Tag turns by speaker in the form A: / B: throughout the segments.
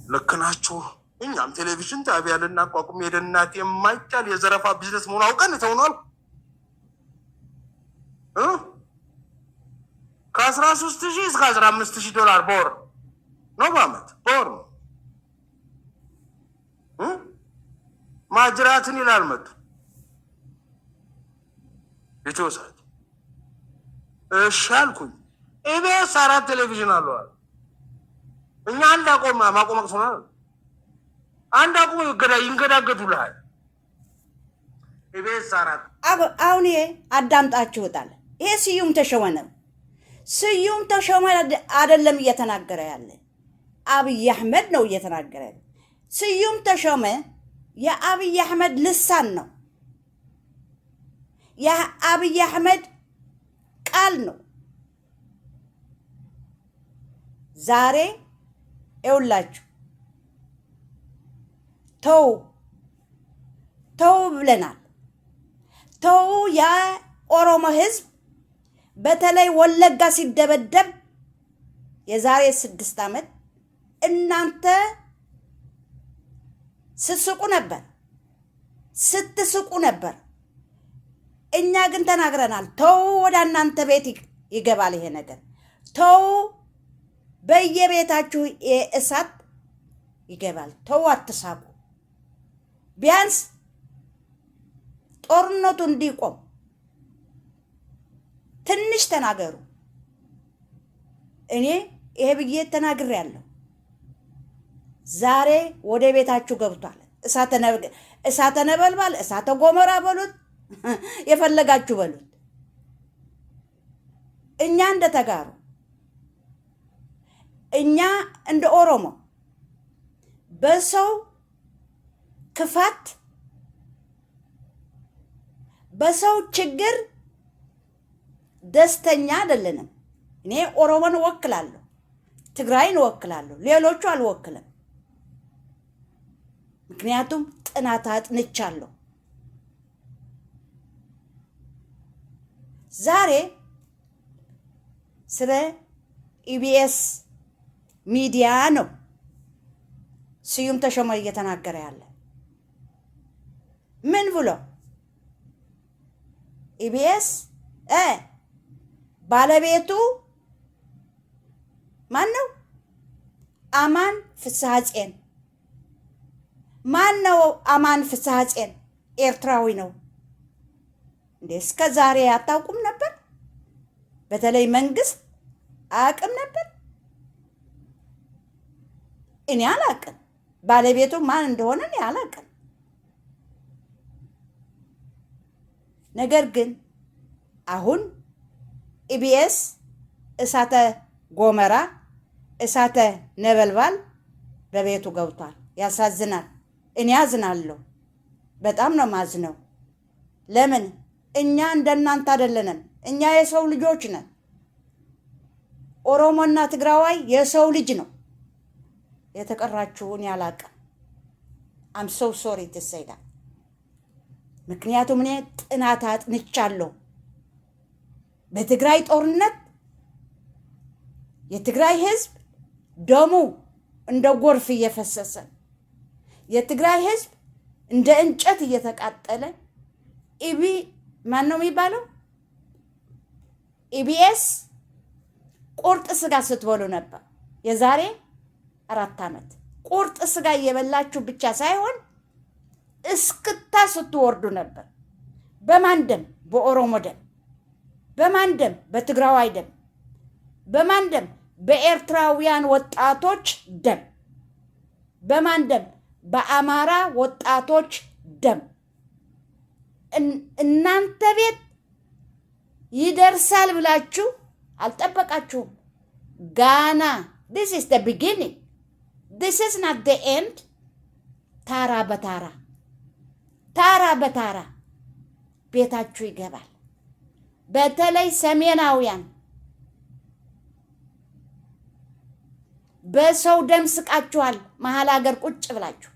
A: ልክ ናችሁ። እኛም ቴሌቪዥን ጣቢያ ልናቋቁም ሄደናት የማይቻል የዘረፋ ቢዝነስ መሆን አውቀን ተውኗል። ከ13,000 እስከ 15,000 ዶላር በወር ነው፣ በአመት በወር ነው። ማጅራትን ይላል መጡ የተወሰደ። እሺ አልኩኝ። ኢቢኤስ 4 ቴሌቪዥን አለዋል። እኛ አንድ ማቆም አቅቶናል። አንድ አቁሞ ይንገዳገዱልሃል። ኢቢኤስ 4
B: አሁን አዳምጣችሁታል። ይሄ ስዩም ተሾመ ነው። ስዩም ተሾመ አይደለም እየተናገረ ያለ፣ አብይ አህመድ ነው እየተናገረ ያለ። ስዩም ተሾመ የአብይ አህመድ ልሳን ነው። የአብይ አህመድ ቃል ነው። ዛሬ ይውላችሁ ተው ብለናል። ተው የኦሮሞ ህዝብ በተለይ ወለጋ ሲደበደብ የዛሬ 6 ዓመት እናንተ ስትስቁ ነበር። እኛ ግን ተናግረናል። ተው ወደ እናንተ ቤት ይገባል ይሄ ነገር። ተው በየቤታችሁ የእሳት ይገባል። ተው አትሳቁ። ቢያንስ ጦርነቱ እንዲቆም ትንሽ ተናገሩ። እኔ ይሄ ብዬ ተናግሬያለሁ። ዛሬ ወደ ቤታችሁ ገብቷል። እሳተ ነበልባል፣ እሳተ ጎመራ በሉት፣ የፈለጋችሁ በሉት። እኛ እንደ ተጋሩ፣ እኛ እንደ ኦሮሞ በሰው ክፋት በሰው ችግር ደስተኛ አይደለንም። እኔ ኦሮሞን እወክላለሁ፣ ትግራይን እወክላለሁ፣ ሌሎቹ አልወክልም። ምክንያቱም ጥናት አጥንቻለሁ። ዛሬ ስለ ኢቢኤስ ሚዲያ ነው ስዩም ተሾመ እየተናገረ ያለ። ምን ብሎ ኢቢኤስ ባለቤቱ ማን ነው? አማን ፍስሐጽዮን። ማን ነው አማን ፍስሐጽዮን? ኤርትራዊ ነው እንዴ? እስከ ዛሬ አታውቁም ነበር? በተለይ መንግስት አያውቅም ነበር? እኔ አላውቅም። ባለቤቱ ማን እንደሆነ እኔ አላውቅም። ነገር ግን አሁን ኢቢኤስ እሳተ ጎመራ እሳተ ነበልባል በቤቱ ገብቷል። ያሳዝናል። እኔ አዝናለሁ። በጣም ነው ማዝነው። ለምን? እኛ እንደናንተ አይደለንም። እኛ የሰው ልጆች ነን። ኦሮሞና ትግራዋይ የሰው ልጅ ነው። የተቀራችሁን ያላቀም አም ሶ ሶሪ ትሰይዳ። ምክንያቱም እኔ ጥናት አጥንቻለሁ። በትግራይ ጦርነት የትግራይ ህዝብ ደሙ እንደ ጎርፍ እየፈሰሰ፣ የትግራይ ህዝብ እንደ እንጨት እየተቃጠለ ማን ነው የሚባለው? ኢቢኤስ ቁርጥ ስጋ ስትበሉ ነበር። የዛሬ 4 ዓመት ቁርጥ ስጋ እየበላችሁ ብቻ ሳይሆን እስክታ ስትወርዱ ነበር። በማን ደም? በኦሮሞ ደም። በማን ደም? በትግራዋይ ደም። በማን ደም? በኤርትራውያን ወጣቶች ደም። በማን ደም? በአማራ ወጣቶች ደም። እናንተ ቤት ይደርሳል ብላችሁ አልጠበቃችሁም። ጋና this is the beginning, this is not the end. ታራ በታራ ቤታችሁ ይገባል። በተለይ ሰሜናውያን በሰው ደም ስቃችኋል። መሀል ሀገር ቁጭ ብላችሁ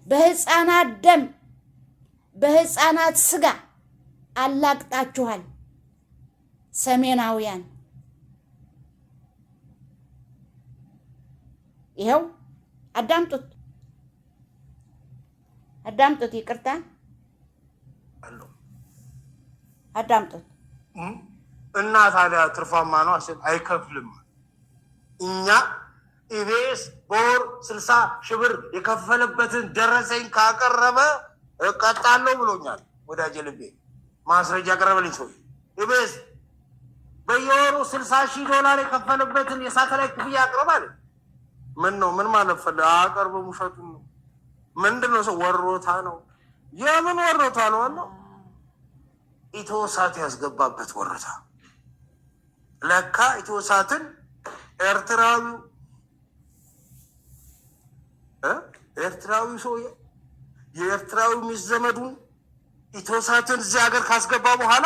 B: በህፃናት ደም በህፃናት ስጋ አላቅጣችኋል። ሰሜናውያን ይኸው አዳምጡት፣ ይቅርታ አዳምጡት።
A: እና ታዲያ ትርፋማ ነው አይከፍልም። እኛ ኢቢኤስ በወር 60 ሺህ ብር የከፈለበትን ደረሰኝ ካቀረበ እቀጣለሁ ብሎኛል። ወዳጄ ልቤ ማስረጃ ያቀረበልኝ ሰው ኢቢኤስ በየወሩ 60 ሺህ ዶላር የከፈለበትን የሳተላይት ክፍያ ያቅርባል። ምን ነው ምን ማለት ፈለገ? አቀርበው ውሸቱን ነው። ምንድነው ሰው ወሮታ ነው? የምን ወሮታ ነው አለው? ኢትዮሳት ያስገባበት ወሮታ። ለካ ኢትዮሳትን ኤርትራዊ ሰው የኤርትራዊ ሚዘመዱን ኢትዮሳትን እዚህ ሀገር ካስገባ በኋላ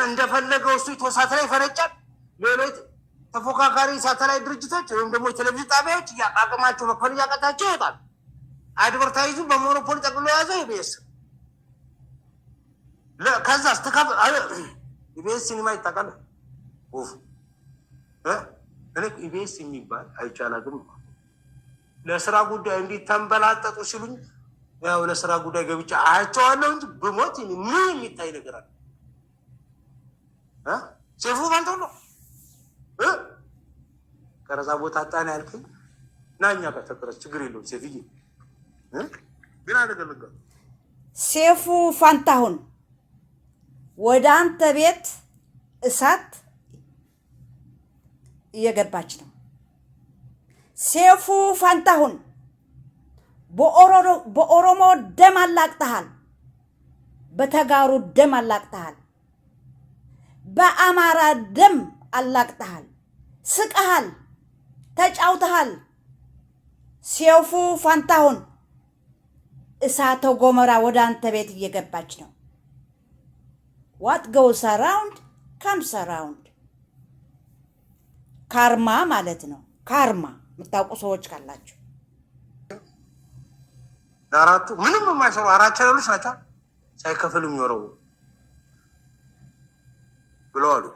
A: እንደፈለገው እሱ ኢትዮሳት ላይ ፈረጫል። ሌሎች ተፎካካሪ ሳተላይት ድርጅቶች ወይም ደግሞ የቴሌቪዥን ጣቢያዎች አቅማቸው መክፈል እያቀታቸው ይወጣል። አድቨርታይዙ በሞኖፖሊ ጠቅሎ የያዘው ኢቢኤስ። ከዛ ስተካብ ኢቢኤስ ሲኒማ ይታቃለ እኔ ኢቢኤስ የሚባል አይቻላግም። ለስራ ጉዳይ እንዲህ ተንበላጠጡ ሲሉኝ ያው ለስራ ጉዳይ ገብቻ አያቸዋለሁ እንጂ ብሞት ምን የሚታይ ነገር አለ? ሴፉ ባንተው ቀረጻ ቦታ አጣን ያልከኝ ናኛ ከተቀረጽ ችግር የለውም። ሴፍዬ ግን አደረገ
B: ሴፉ ፋንታሁን ወደ አንተ ቤት እሳት እየገባች ነው። ሴፉ ፋንታሁን በኦሮሞ ደም አላቅተሃል፣ በተጋሩ ደም አላቅተሃል፣ በአማራ ደም አላቅተሃል፣ ስቀሃል፣ ተጫውተሃል። ሴፉ ፋንታሁን እሳተ ገሞራ ወደ አንተ ቤት እየገባች ነው። what goes around comes around ካርማ ማለት ነው። ካርማ የምታውቁ ሰዎች ካላችሁ
A: ዳራቱ ምንም የማይሰሩ አራት ቻናሎች ናቸው ሳይከፍሉ የሚወረው ብለዋል።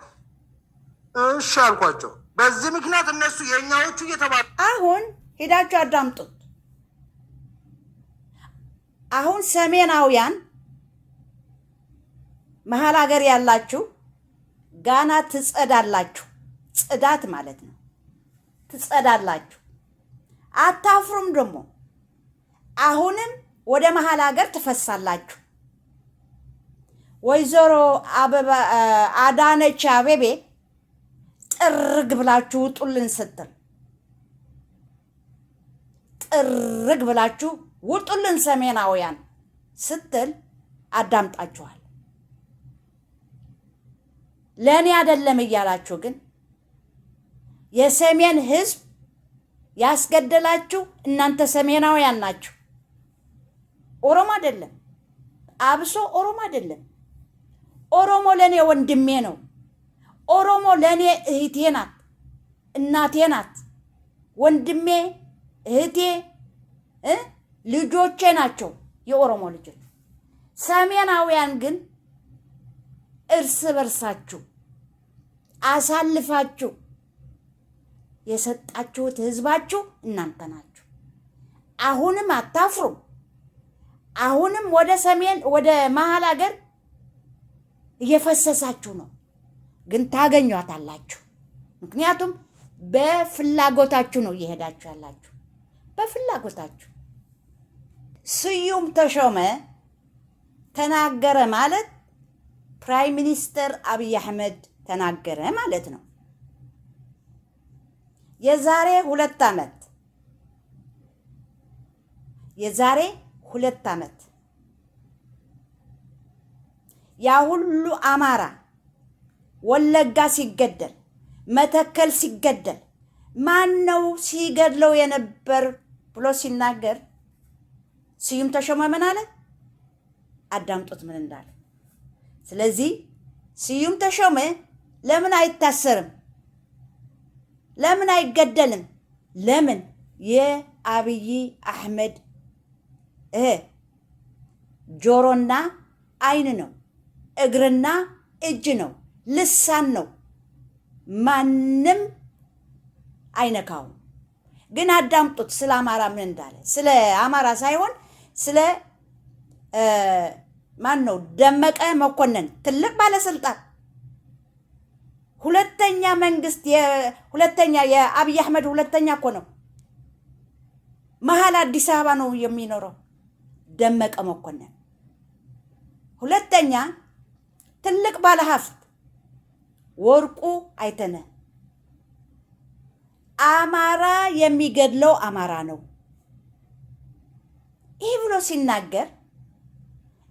A: እሺ አልኳቸው። በዚህ ምክንያት እነሱ የኛዎቹ እየተባሉ
B: አሁን ሄዳችሁ አዳምጡት። አሁን ሰሜናውያን መሀል ሀገር ያላችሁ ጋና ትጸዳላችሁ። ጽዳት ማለት ነው። ትጸዳላችሁ፣ አታፍሩም። ደግሞ አሁንም ወደ መሀል ሀገር ትፈሳላችሁ። ወይዘሮ አዳነች አቤቤ ጥርግ ብላችሁ ውጡልን ስትል ጥርግ ብላችሁ ውጡልን ሰሜናውያን ስትል አዳምጣችኋል። ለእኔ አይደለም እያላችሁ ግን የሰሜን ህዝብ ያስገደላችሁ እናንተ ሰሜናውያን ናችሁ። ኦሮሞ አይደለም፣ አብሶ ኦሮሞ አይደለም። ኦሮሞ ለእኔ ወንድሜ ነው። ኦሮሞ ለእኔ እህቴ ናት፣ እናቴ ናት። ወንድሜ እህቴ ልጆቼ ናቸው፣ የኦሮሞ ልጆች። ሰሜናውያን ግን እርስ በርሳችሁ አሳልፋችሁ የሰጣችሁት ህዝባችሁ እናንተ ናችሁ። አሁንም አታፍሩም። አሁንም ወደ ሰሜን ወደ መሀል ሀገር እየፈሰሳችሁ ነው፣ ግን ታገኟታላችሁ። ምክንያቱም በፍላጎታችሁ ነው እየሄዳችሁ ያላችሁ፣ በፍላጎታችሁ። ስዩም ተሾመ ተናገረ ማለት ፕራይም ሚኒስተር አብይ አህመድ ተናገረ ማለት ነው። የዛሬ 2 ዓመት ያ ሁሉ አማራ ወለጋ ሲገደል፣ መተከል ሲገደል ማን ነው ሲገድለው የነበር ብሎ ሲናገር ስዩም ተሾመ ምን አለ? አዳምጡት ምን እንዳለ። ስለዚህ ስዩም ተሾመ ለምን አይታሰርም? ለምን አይገደልም? ለምን? የአብይ አህመድ ጆሮና አይን ነው፣ እግርና እጅ ነው፣ ልሳን ነው። ማንም አይነካውም። ግን አዳምጡት ስለ አማራ ምን እንዳለ። ስለ አማራ ሳይሆን ስለ ማን ነው? ደመቀ መኮንን ትልቅ ባለስልጣን ሁለተኛ መንግስት ሁለተኛ የአብይ አህመድ ሁለተኛ እኮ ነው። መሀል አዲስ አበባ ነው የሚኖረው ደመቀ መኮንን። ሁለተኛ ትልቅ ባለሀብት ወርቁ አይተነህ አማራ የሚገድለው አማራ ነው ይሄ ብሎ ሲናገር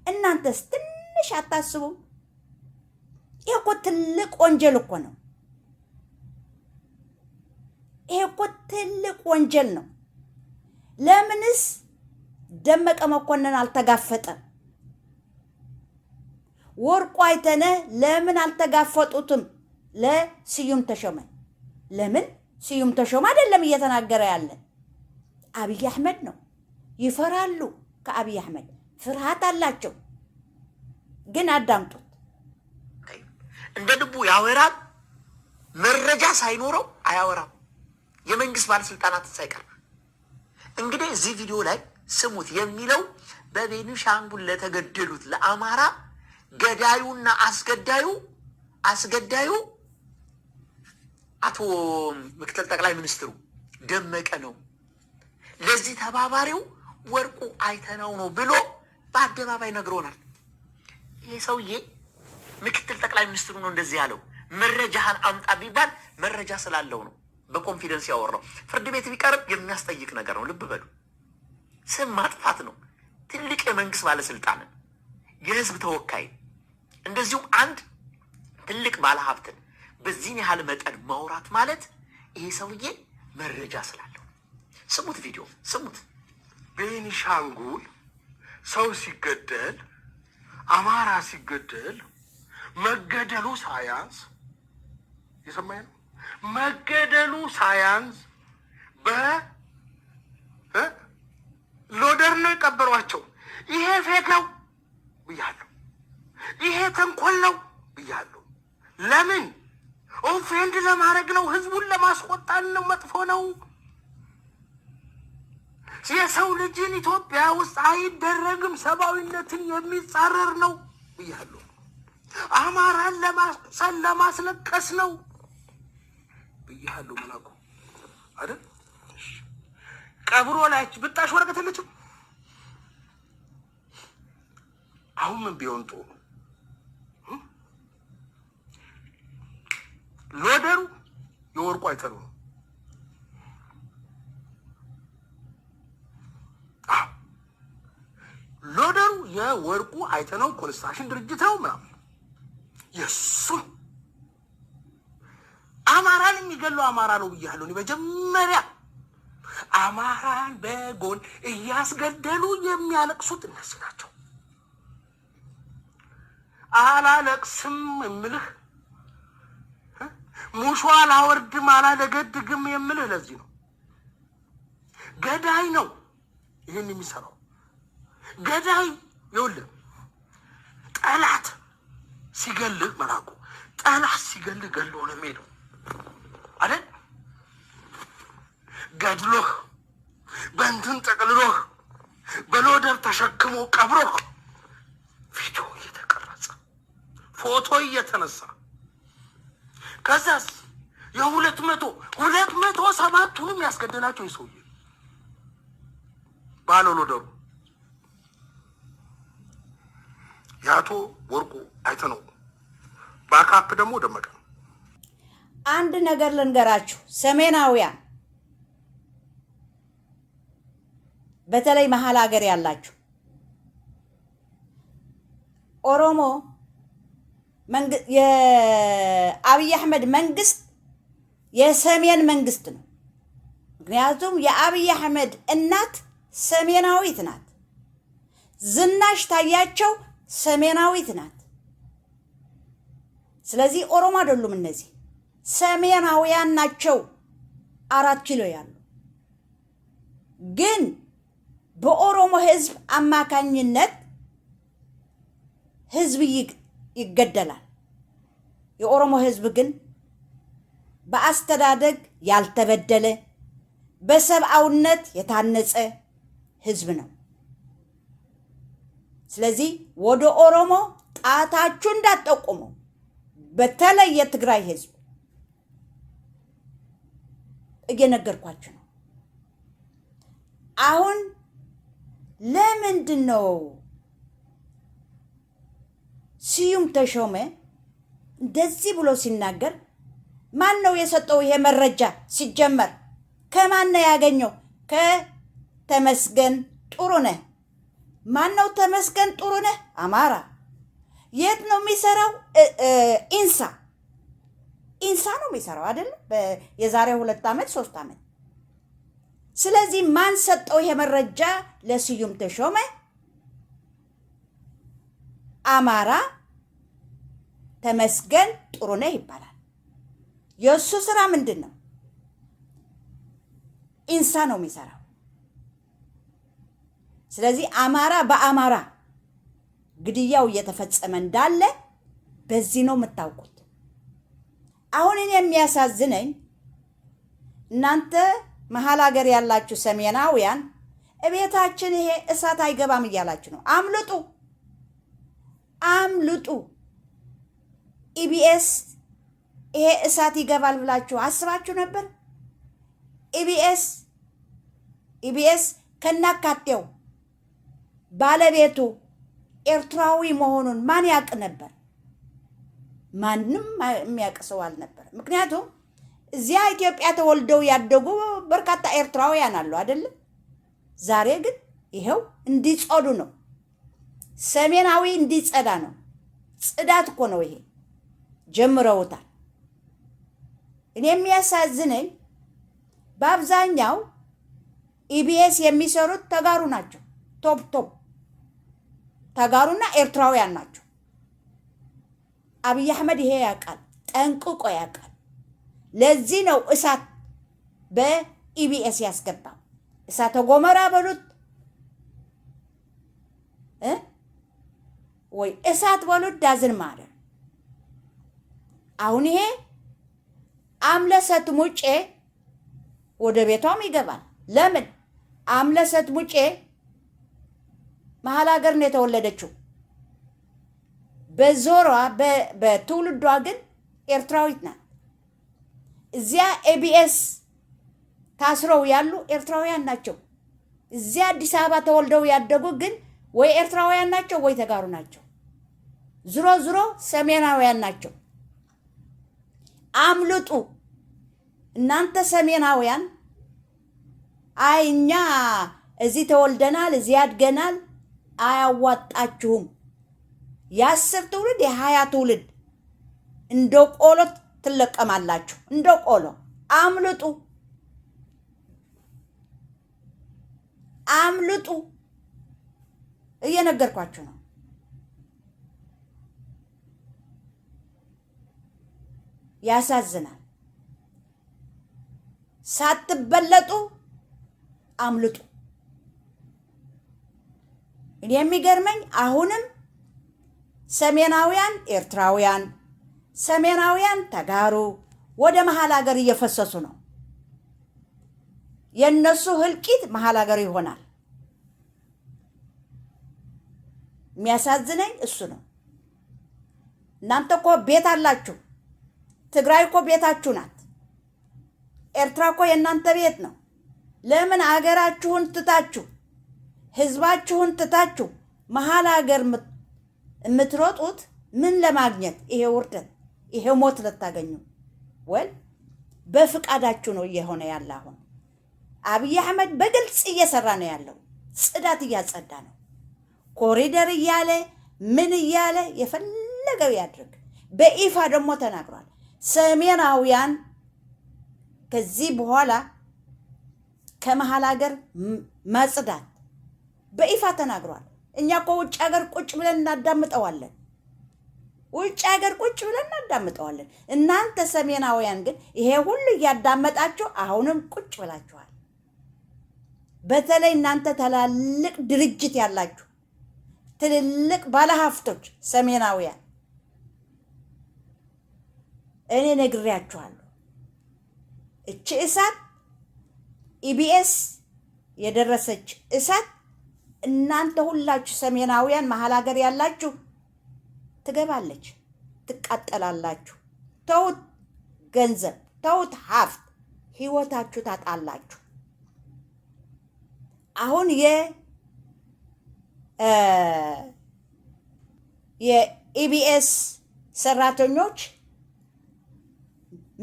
B: እናንተስ ትንሽ አታስቡም? ይሄ እኮ ትልቅ ወንጀል እኮ ነው። ይሄ እኮ ትልቅ ወንጀል ነው። ለምንስ ደመቀ መኮንን አልተጋፈጠም? ወርቁ አይተነህ ለምን አልተጋፈጡትም? ለስዩም ተሾመ ለምን? ስዩም ተሾመ አይደለም እየተናገረ ያለ አብይ አህመድ ነው። ይፈራሉ። ከአብይ አህመድ ፍርሃት አላቸው። ግን አዳምጡት።
C: እንደ ልቡ ያወራል። መረጃ ሳይኖረው አያወራም። የመንግስት ባለስልጣናት ሳይቀር እንግዲህ እዚህ ቪዲዮ ላይ ስሙት የሚለው በቤኒሻንጉል ለተገደሉት ለአማራ ገዳዩና አስገዳዩ አቶ ምክትል ጠቅላይ ሚኒስትሩ ደመቀ ነው። ለዚህ ተባባሪው ወርቁ አይተነው ነው ብሎ በአደባባይ ነግሮናል። ይሄ ሰውዬ ምክትል ጠቅላይ ሚኒስትሩ ነው እንደዚህ ያለው። መረጃህን አምጣ ቢባል መረጃ ስላለው ነው በኮንፊደንስ ያወራው። ፍርድ ቤት ቢቀርብ የሚያስጠይቅ ነገር ነው። ልብ በሉ። ስም ማጥፋት ነው። ትልቅ የመንግስት ባለስልጣንን፣ የህዝብ ተወካይ፣ እንደዚሁም አንድ ትልቅ ባለሀብትን በዚህን ያህል መጠን ማውራት ማለት ይሄ ሰውዬ መረጃ ስላለው። ስሙት፣ ቪዲዮ ስሙት።
A: ቤኒሻንጉል ሰው ሲገደል፣ አማራ ሲገደል መገደሉ ሳያንስ የሰማይ ነው። መገደሉ ሳያንስ በሎደር ነው የቀበሯቸው። ይሄ ፌክ ነው ብያለሁ። ይሄ ተንኮል ነው ብያለሁ። ለምን? ኦፌንድ ለማድረግ ነው። ህዝቡን ለማስቆጣት ነው። መጥፎ ነው። የሰው ልጅን ኢትዮጵያ ውስጥ አይደረግም። ሰብአዊነትን የሚጻረር ነው ብያለሁ። አማራን ለማስለቀስ ነው ብያለሁ። መላኩ አይደል? ቀብሮ ላይ ብጣሽ ወረቀት የለችም። አሁን ምን ቢሆን ጥሩ? ሎደሩ የወርቁ አይተነው ነው። ሎደሩ የወርቁ አይተነው ኮንስትራክሽን ድርጅት ነው ምናምን የሱ አማራን የሚገለው አማራ ነው ብያለሁ። መጀመሪያ አማራን በጎን እያስገደሉ የሚያለቅሱት እነዚህ ናቸው። አላለቅስም የምልህ ሙሾ አላወርድም አላለገድግም የምልህ ለዚህ ነው። ገዳይ ነው ይህን የሚሰራው። ገዳይ ይኸውልህ፣ ጠላት ሲገልህ መላኩ ጠላት ሲገልህ ገሎ ነው የሚሄደው አይደል? ገድሎህ በእንትን ጠቅልሎህ በሎደር ተሸክሞ ቀብሮህ ቪዲዮ እየተቀረጸ ፎቶ እየተነሳ ከዛስ የሁለት መቶ ሰባቱንም ያስገደላቸው ይሰውዬ ባለ ሎደሩ ያቶ ወርቁ አይተነው ባካፕ ደግሞ ደመቀ።
B: አንድ ነገር ልንገራችሁ፣ ሰሜናውያን በተለይ መሀል ሀገር ያላችሁ ኦሮሞ የአብይ አህመድ መንግስት የሰሜን መንግስት ነው። ምክንያቱም የአብይ አህመድ እናት ሰሜናዊት ናት። ዝናሽ ታያቸው ሰሜናዊት ናት። ስለዚህ ኦሮሞ አይደሉም፣ እነዚህ ሰሜናውያን ናቸው። 4 ኪሎ ያሉ ግን በኦሮሞ ህዝብ አማካኝነት ህዝብ ይገደላል። የኦሮሞ ህዝብ ግን በአስተዳደግ ያልተበደለ በሰብአውነት የታነጸ ህዝብ ነው። ስለዚህ ወደ ኦሮሞ ጣታችሁ እንዳትጠቁሙ፣ በተለይ የትግራይ ህዝብ እየነገርኳችሁ ነው። አሁን ለምንድን ነው ስዩም ተሾመ እንደዚህ ብሎ ሲናገር? ማን ነው የሰጠው ይሄ መረጃ? ሲጀመር ከማን ነው ያገኘው? ከተመስገን ጥሩነህ። ማን ነው ተመስገን ጥሩነህ? አማራ። የት ነው የሚሰራው? ኢንሳ ነው የሚሰራው አይደል? የዛሬ 2 ዓመት 3 ዓመት። ስለዚህ ማን ሰጠው ይሄ መረጃ ለስዩም ተሾመ? አማራ ተመስገን ጥሩነህ ይባላል። የእሱ ስራ ምንድን ነው? ኢንሳ ነው የሚሰራው። ስለዚህ አማራ በአማራ ግድያው እየተፈጸመ እንዳለ በዚህ ነው የምታውቁት። አሁን እኔ የሚያሳዝነኝ እናንተ መሀል ሀገር ያላችሁ ሰሜናውያን እቤታችን ይሄ እሳት አይገባም እያላችሁ ነው። አምልጡ አምልጡ። ኢቢኤስ ይሄ እሳት ይገባል ብላችሁ አስባችሁ ነበር? ኢቢኤስ ከናካቴው ባለቤቱ ኤርትራዊ መሆኑን ማን ያውቅ ነበር? ማንም የሚያውቅ ሰው አልነበር። ምክንያቱም እዚያ ኢትዮጵያ ተወልደው ያደጉ በርካታ ኤርትራውያን አሉ አይደለም? ዛሬ ግን ይሄው እንዲጸዱ ነው። ሰሜናዊ እንዲጸዳ ነው። ጽዳት እኮ ነው ይሄ። ጀምረውታል። እኔ የሚያሳዝነኝ በአብዛኛው ኢቢኤስ የሚሰሩት ተጋሩ ናቸው። ቶፕ ተጋሩና ኤርትራውያን ናቸው። አብይ አህመድ ይሄ ያውቃል፣ ጠንቅቆ ያውቃል። ለዚህ ነው እሳት በኢቢኤስ ያስገባው። እሳተ ገሞራ በሉት ወይ እሳት በሉት ዳዝን ማለት። አሁን ይሄ አምለሰት ሙጬ ወደ ቤቷም ይገባል። ለምን? አምለሰት ሙጬ መሀል ሀገር ነው የተወለደችው። በዞሯ በትውልዷ ግን ኤርትራዊት ናት። እዚያ ኤቢኤስ ታስረው ያሉ ኤርትራውያን ናቸው። እዚያ አዲስ አበባ ተወልደው ያደጉ ግን ወይ ኤርትራውያን ናቸው ወይ ተጋሩ ናቸው። ዝሮ ሰሜናውያን ናቸው። አምልጡ እናንተ ሰሜናውያን። አይ እኛ እዚህ ተወልደናል እዚህ አድገናል፣ አያዋጣችሁም። የ10 ትውልድ የ20 ትውልድ እንደ ቆሎ ትለቀማላችሁ። እንደ ቆሎ አምልጡ አምልጡ። እየነገርኳችሁ ነው። ያሳዝናል። ሳትበለጡ አምልጡ። እኔ የሚገርመኝ አሁንም ሰሜናውያን ኤርትራውያን፣ ሰሜናውያን ተጋሩ ወደ መሀል ሀገር እየፈሰሱ ነው። የነሱ ህልቂት መሀል ሀገር ይሆናል። የሚያሳዝነኝ እሱ ነው። እናንተ እኮ ቤት አላችሁ። ትግራይ እኮ ቤታችሁ ናት። ኤርትራ እኮ የእናንተ ቤት ነው። ለምን አገራችሁን ትታችሁ ህዝባችሁን ትታችሁ መሀል ሀገር የምትሮጡት ምን ለማግኘት? ይሄ ውርደት፣ ይሄ ሞት ልታገኙ ወይ? በፍቃዳችሁ ነው እየሆነ ያለ። አሁን አብይ አህመድ በግልጽ እየሰራ ነው ያለው። ጽዳት እያጸዳ ነው። ኮሪደር እያለ ምን እያለ የፈለገው ያድርግ። በይፋ ደግሞ ተናግሯል። ሰሜናውያን ከዚህ በኋላ ከመሀል ሀገር ማጽዳት በይፋ ተናግሯል። እኛ እኮ ውጭ ሀገር ቁጭ ብለን እናዳምጠዋለን። ውጭ ሀገር ቁጭ ብለን እናዳምጠዋለን። እናንተ ሰሜናውያን ግን ይሄ ሁሉ እያዳመጣችሁ አሁንም ቁጭ ብላችኋል። በተለይ እናንተ ትላልቅ ድርጅት ያላችሁ ትልልቅ ባለሀብቶች ሰሜናውያን፣ እኔ ነግሬያችኋለሁ። እቺ እሳት ኢቢኤስ የደረሰች እሳት እናንተ ሁላችሁ ሰሜናውያን መሀል ሀገር ያላችሁ ትገባለች፣ ትቃጠላላችሁ። ተውት ገንዘብ፣ ተውት ሀብት፣ ህይወታችሁ ታጣላችሁ። አሁን የኢቢኤስ ሰራተኞች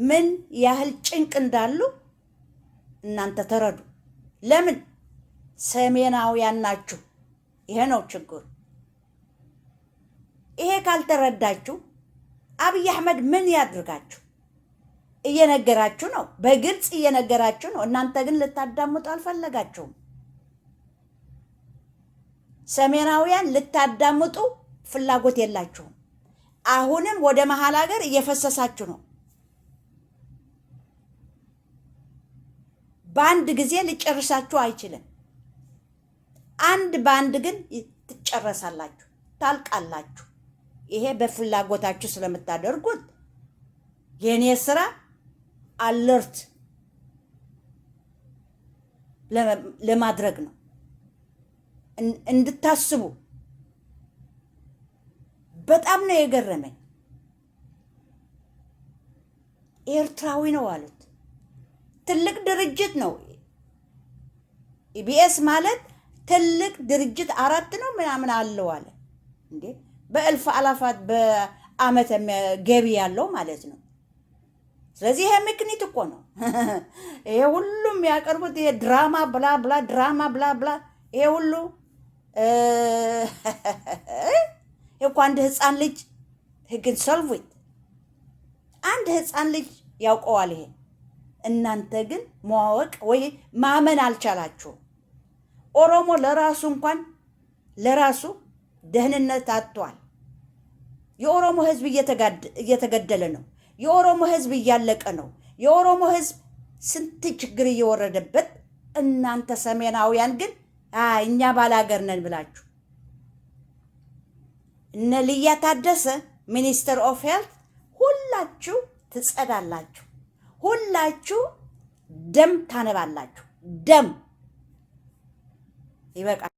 B: ምን ያህል ጭንቅ እንዳሉ እናንተ ተረዱ። ለምን? ሰሜናውያን ናችሁ። ይሄ ነው ችግሩ። ይሄ ካልተረዳችሁ አብይ አህመድ ምን ያድርጋችሁ? እየነገራችሁ ነው፣ በግልጽ እየነገራችሁ ነው። እናንተ ግን ልታዳምጡ አልፈለጋችሁም። ሰሜናውያን ልታዳምጡ ፍላጎት የላችሁም። አሁንም ወደ መሀል ሀገር እየፈሰሳችሁ ነው። በአንድ ጊዜ ልጨርሳችሁ አይችልም። አንድ በአንድ ግን ትጨረሳላችሁ፣ ታልቃላችሁ። ይሄ በፍላጎታችሁ ስለምታደርጉት የኔ ስራ አለርት ለማድረግ ነው፣ እንድታስቡ። በጣም ነው የገረመኝ። ኤርትራዊ ነው አሉት። ትልቅ ድርጅት ነው ኢቢኤስ ማለት ትልቅ ድርጅት 4 ነው ምናምን አለው አለ። እንዴ በእልፍ አላፋት በአመት ገቢ ያለው ማለት ነው። ስለዚህ ይሄ ምክንያት እኮ ነው። ይሄ ሁሉም ያቀርቡት ይሄ ድራማ ብላ ብላ ድራማ ብላ ብላ ይሄ ሁሉ እኮ አንድ ህፃን ልጅ ህግን ሰልቭት አንድ ህፃን ልጅ ያውቀዋል። ይሄ እናንተ ግን ማወቅ ወይ ማመን አልቻላችሁም። ኦሮሞ ለራሱ እንኳን ለራሱ ደህንነት አጥቷል። የኦሮሞ ህዝብ እየተገደለ ነው። የኦሮሞ ህዝብ እያለቀ ነው። የኦሮሞ ህዝብ ስንት ችግር እየወረደበት፣ እናንተ ሰሜናውያን ግን እኛ ባላገር ነን ብላችሁ እነ ልያ ታደሰ ሚኒስተር ኦፍ ሄልት ሁላችሁ ትጸዳላችሁ፣ ሁላችሁ ደም ታነባላችሁ። ደም ይበቃል።